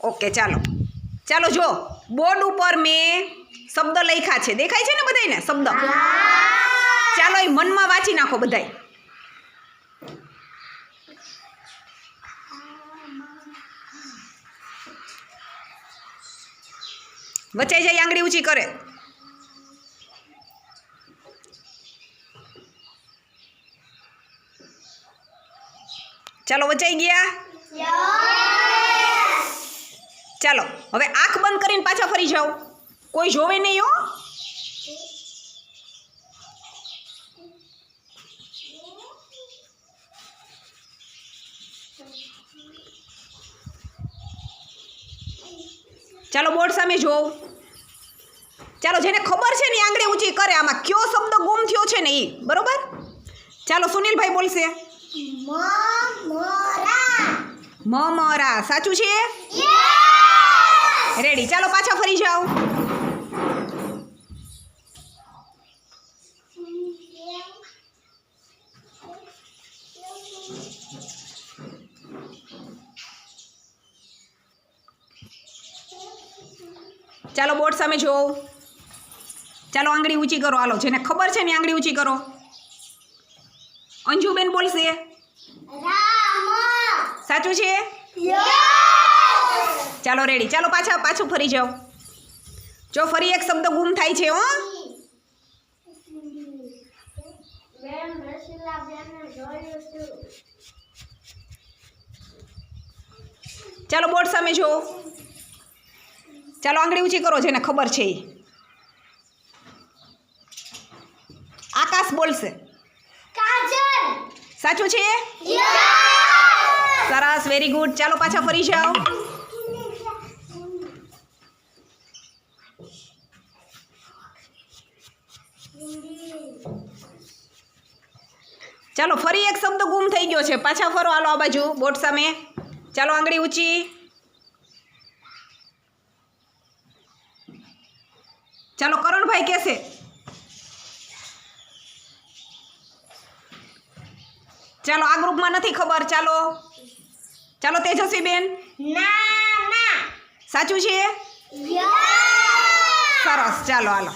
Okay ચાલો ચાલો જો બોર્ડ ઉપર મેં શબ્દ લખ્યા છે, દેખાય છે ને બધાયને શબ્દ? ચાલો એ મનમાં વાંચી નાખો બધાય. વચાઈ જાય આંગળી ઊંચી કરે. ચાલો વચાઈ ગયા? ચાલો હવે આંખ બંધ કરીને પાછા ફરી જાઓ, કોઈ જોવે નહીં હો. ચાલો બોર્ડ સામે જોવ. ચાલો જેને ખબર છે ને આંગળી ઊંચી કરે. આમાં કયો શબ્દ ગુમ થયો છે ને એ બરોબર. ચાલો સુનિલભાઈ બોલશે. મમરા. સાચું છે? રેડી. ચાલો પાછા ફરી જાઓ. ચાલો બોર્ડ સામે જોવો. ચાલો આંગળી ઊંચી કરો. હાલો જેને ખબર છે ને આંગળી ઊંચી કરો. અંજુબેન બોલશે. સાચું છે? ચાલો રેડી. ચાલો પાછું ફરી જાઓ. જો ફરી એક શબ્દ ગુમ થાય છે હો. ચાલો બોર્ડ સામે જોવો. ચાલો આંગળી ઊંચી કરો જેને ખબર છે એ. આકાશ બોલશે. સાચું છે? સરસ, વેરી ગુડ. ચાલો પાછા ફરી જાઓ. ચાલો ફરી એક શબ્દ ગુમ થઈ ગયો છે. પાછા ફરો. હાલો આ બાજુ બોર્ડ સામે. ચાલો આંગળી ઊંચી. ચાલો કરણભાઈ કહેશે. ચાલો આ ગ્રુપમાં નથી ખબર. ચાલો તેજસ્વીબેન. સાચું છે? સરસ. ચાલો હાલો.